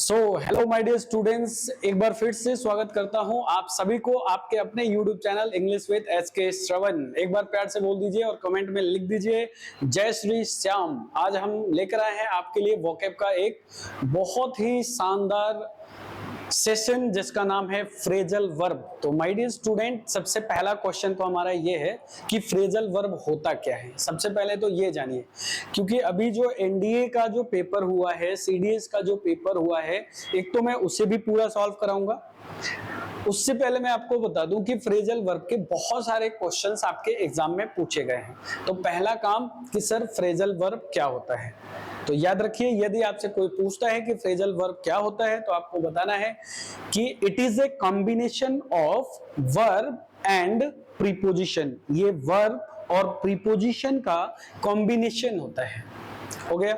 Hello my dear students, एक बार फिर से स्वागत करता हूं आप सभी को आपके अपने YouTube channel English with SK Shravan. एक बार प्यार से बोल दीजिए और कमेंट में लिख दीजिए जय श्री श्याम। आज हम लेकर आए हैं आपके लिए वोकैब का एक बहुत ही शानदार सेशन जिसका नाम है फ्रेजल वर्ब। तो माय डियर स्टूडेंट, सबसे पहला क्वेश्चन तो हमारा ये है कि फ्रेजल वर्ब होता क्या है। सबसे पहले तो ये जानिए, क्योंकि अभी जो एनडीए का जो पेपर हुआ है, सीडीएस का जो पेपर हुआ है, एक तो मैं उसे भी पूरा सॉल्व कराऊंगा। उससे पहले मैं आपको बता दूं कि फ्रेजल वर्ब के बहुत सारे क्वेश्चंस आपके एग्जाम में पूछे गए हैं। तो पहला काम कि सर फ्रेजल वर्ब क्या होता है, तो याद रखिए, यदि आपसे कोई पूछता है कि फ्रेजल वर्ब क्या होता है तो आपको बताना है कि it is a combination of verb and preposition. ये वर्ब और प्रीपोजिशन का कॉम्बिनेशन होता है, हो गया।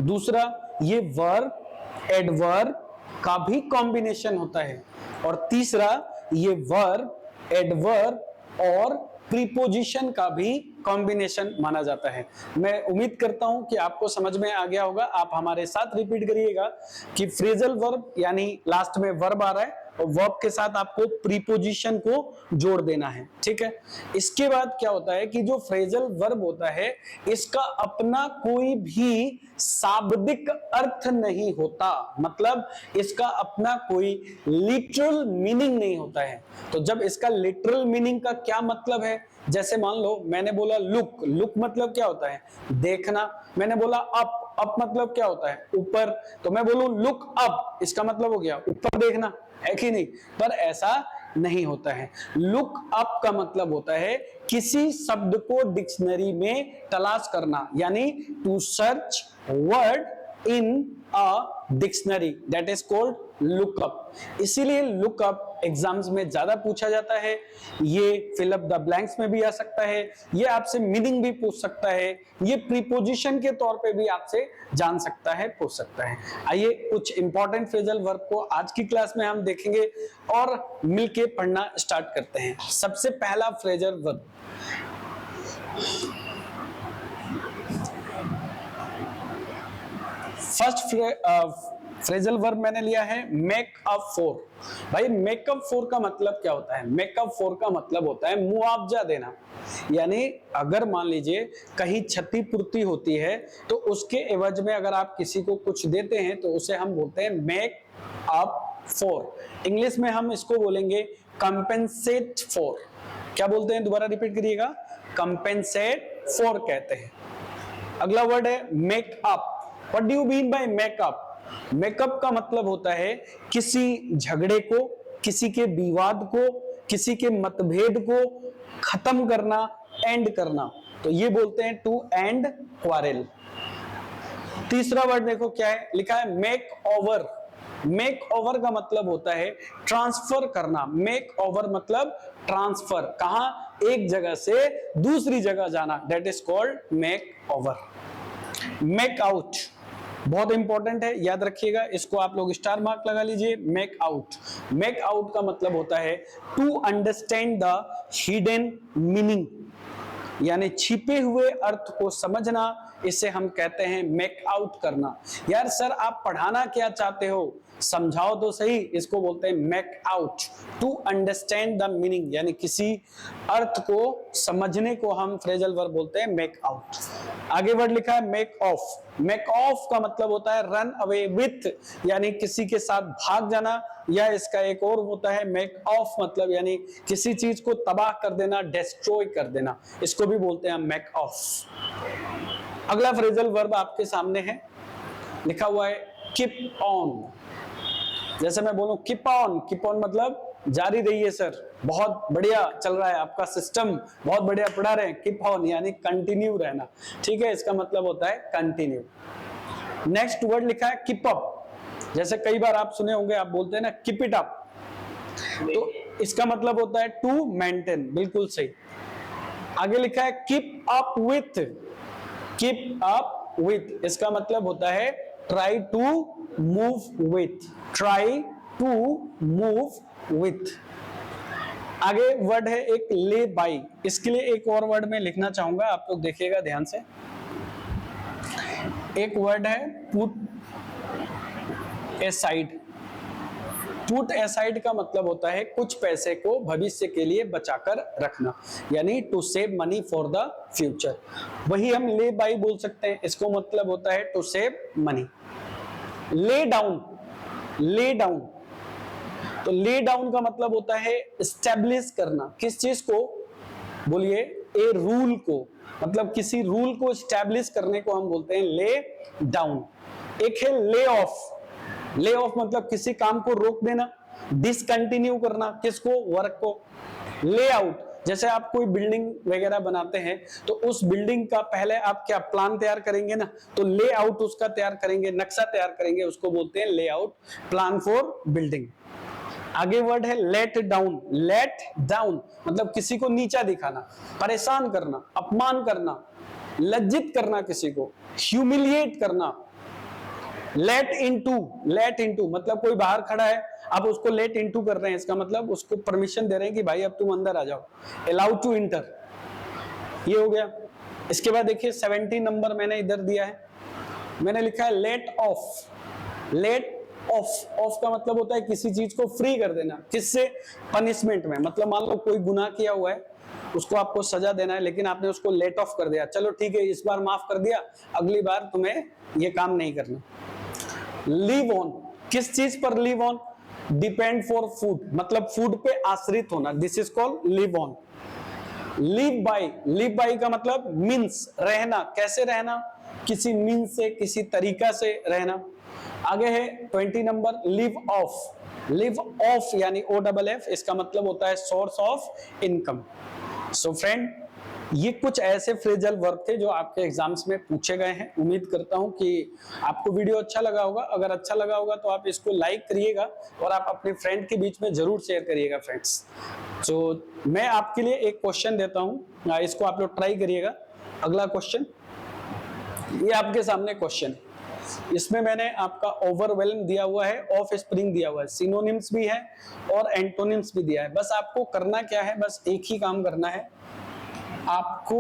दूसरा, ये वर्ब एडवर्ब का भी कॉम्बिनेशन होता है। और तीसरा, ये वर्ब एडवर्ब और प्रीपोजिशन का भी कॉम्बिनेशन माना जाता है। मैं उम्मीद करता हूं कि आपको समझ में आ गया होगा। आप हमारे साथ रिपीट करिएगा कि फ्रेजल वर्ब यानी लास्ट में वर्ब आ रहा है और वर्ब के साथ आपको प्रीपोजिशन को जोड़ देना है, ठीक है। इसके बाद क्या होता है कि जो फ्रेजल वर्ब होता है इसका अपना कोई भी शाब्दिक अर्थ नहीं होता, मतलब इसका अपना कोई लिटरल मीनिंग नहीं होता है। तो जब इसका लिटरल मीनिंग का क्या मतलब है, जैसे मान लो मैंने बोला लुक, लुक मतलब क्या होता है, देखना। मैंने बोला अप, अप मतलब क्या होता है, ऊपर। तो मैं बोलूं लुक अप, इसका मतलब हो गया ऊपर देखना, है कि नहीं। पर ऐसा नहीं होता है। लुक अप का मतलब होता है किसी शब्द को डिक्शनरी में तलाश करना, यानी to search word in a dictionary, that is called lookup. इसीलिए लुकअप एग्जाम्स में ज्यादा पूछा जाता है। ये फिल अप द ब्लैंक्स में भी आ सकता है, ये आपसे मीनिंग भी पूछ सकता है, ये प्रीपोजिशन के तौर पे भी आपसे जान सकता है, पूछ सकता है। आइए कुछ इंपॉर्टेंट फ्रेजल वर्ब को आज की क्लास में हम देखेंगे और मिलके पढ़ना स्टार्ट करते हैं। सबसे पहला phrasal verb, first phrasal verb मैंने लिया है मेक अप फॉर। भाई मेक अप फॉर का मतलब क्या होता है? मेक अप फॉर का मतलब होता है मुआवजा देना। यानी अगर मान लीजिए कहीं क्षतिपूर्ति होती है तो उसके एवज में अगर आप किसी को कुछ देते हैं तो उसे हम बोलते हैं मेक अप फॉर। इंग्लिश में हम इसको बोलेंगे कंपेंसेट फॉर। क्या बोलते हैं, दोबारा रिपीट करिएगा, कंपेंसेट फॉर कहते हैं। अगला वर्ड है make up. What do you mean by makeup? Makeup का मतलब होता है किसी झगड़े को, किसी के विवाद को, किसी के मतभेद को खत्म करना, एंड करना। तो ये बोलते हैं टू एंड क्वारेल। तीसरा वर्ड देखो क्या है, लिखा है मेक ओवर। मेक ओवर का मतलब होता है ट्रांसफर करना। मेक ओवर मतलब ट्रांसफर, कहां, एक जगह से दूसरी जगह जाना, that is called make over. Make out बहुत इंपॉर्टेंट है, याद रखिएगा, इसको आप लोग स्टार मार्क लगा लीजिए। मेक आउट, मेक आउट का मतलब होता है to understand the hidden meaning, यानी छिपे हुए अर्थ को समझना। इसे हम कहते हैं मेक आउट करना। यार सर आप पढ़ाना क्या चाहते हो, समझाओ तो सही। इसको बोलते हैं make out, to understand the meaning, यानी किसी अर्थ को समझने को हम फ्रेजल वर्ब बोलते हैं मेक आउट। आगे वर्ड लिखा है मेक ऑफ। मेक ऑफ का मतलब होता है रन अवे विथ, यानी किसी के साथ भाग जाना। या इसका एक और होता है मेक ऑफ मतलब यानी किसी चीज को तबाह कर देना, डिस्ट्रॉय कर देना, इसको भी बोलते हैं मेक ऑफ। अगला फ्रेजल वर्ब आपके सामने है, लिखा हुआ है कीप ऑन। जैसे मैं बोलूं कीप ऑन, कीप ऑन मतलब जारी रहिए सर, बहुत बढ़िया चल रहा है आपका सिस्टम, बहुत बढ़िया पढ़ा रहे हैं। कीप ऑन यानी कंटिन्यू रहना, ठीक है, इसका मतलब होता है कंटिन्यू। नेक्स्ट वर्ड लिखा है कीप अप। जैसे कई बार आप सुने होंगे, आप बोलते हैं ना कीप इट अप, तो इसका मतलब होता है टू मेंटेन, बिल्कुल सही। आगे लिखा है keep up with. Keep up with इसका मतलब होता है try to move with, try to move with. आगे वर्ड है एक ले बाई। इसके लिए एक और वर्ड में लिखना चाहूंगा, आप लोग देखिएगा ध्यान से। एक वर्ड है पुट एसाइड। पुट एसाइड का मतलब होता है कुछ पैसे को भविष्य के लिए बचाकर रखना, यानी to save money for the future. वही हम ले बाई बोल सकते हैं, इसको मतलब होता है to save money. Lay down, lay down, तो ले डाउन का मतलब होता है एस्टेब्लिश करना। किस चीज को? बोलिए, ए रूल को, मतलब किसी रूल को एस्टेब्लिश करने को हम बोलते हैं ले डाउन। एक है ले ऑफ। ले ऑफ मतलब किसी काम को रोक देना, डिसकंटिन्यू करना, किसको? वर्क को। ले आउट, जैसे आप कोई बिल्डिंग वगैरह बनाते हैं तो उस बिल्डिंग का पहले आप क्या प्लान तैयार करेंगे ना, तो ले आउट उसका तैयार करेंगे, नक्शा तैयार करेंगे, उसको बोलते हैं ले आउट, प्लान फॉर बिल्डिंग। आगे वर्ड है लेट डाउन। लेट डाउन मतलब किसी को नीचा दिखाना, परेशान करना, अपमान करना, लज्जित करना किसी को, ह्यूमिलिएट करना। लेट इनटू, लेट इनटू मतलब कोई बाहर खड़ा है, आप उसको लेट इनटू कर रहे हैं, इसका मतलब उसको परमिशन दे रहे हैं कि भाई अब तुम अंदर आ जाओ, अलाउड टू इंटर, ये हो गया। इसके बाद देखिए 70 नंबर मैंने इधर दिया है, मैंने लिखा है let off. Let off, off का मतलब होता है किसी चीज को फ्री कर देना, किससे? पनिशमेंट में। मतलब मान लो कोई गुनाह किया हुआ है, उसको आपको सजा देना है, लेकिन आपने उसको लेट ऑफ कर दिया, चलो ठीक है इस बार माफ कर दिया, अगली बार तुम्हें ये काम नहीं करना। लिव ऑन, किस चीज पर live on? Depend for food, मतलब फूड पे आश्रित होना, this is called live on. Live by, live by का मतलब मीन्स, रहना, कैसे रहना? किसी मीन्स से, किसी तरीका से रहना। आगे है 20 number live of. Live of यानी OFF, इसका मतलब होता है source of income. So friend, ये कुछ ऐसे फ्रेजल वर्ब थे जो आपके एग्जाम्स में पूछे गए हैं। उम्मीद करता हूं कि आपको वीडियो अच्छा लगा होगा। अगर अच्छा लगा होगा तो आप इसको लाइक करिएगा और आप अपने फ्रेंड के बीच में जरूर शेयर करिएगा फ्रेंड्स। तो मैं आपके लिए एक क्वेश्चन देता हूं, इसको आप लोग ट्राई करिएगा। अगला क्वेश्चन, ये आपके सामने क्वेश्चन है, इसमें मैंने आपका ओवरवेलम दिया हुआ है, ऑफ स्प्रिंग दिया हुआ है, सिनोनिम्स भी है और एंटोनिम्स भी दिया है। बस आपको करना क्या है, बस एक ही काम करना है, आपको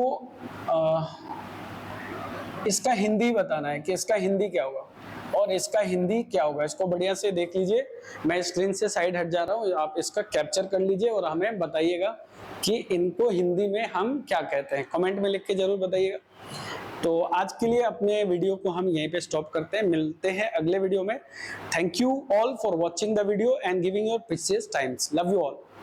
इसका हिंदी बताना है कि इसका हिंदी क्या होगा और इसका हिंदी क्या होगा। इसको बढ़िया से देख लीजिए, मैं स्क्रीन से साइड हट जा रहा हूँ, आप इसका कैप्चर कर लीजिए और हमें बताइएगा कि इनको हिंदी में हम क्या कहते हैं। कमेंट में लिख के जरूर बताइएगा। तो आज के लिए अपने वीडियो को हम यहीं पे स्टॉप करते हैं, मिलते हैं अगले वीडियो में। Thank you all for watching the video and giving your precious times. Love you all.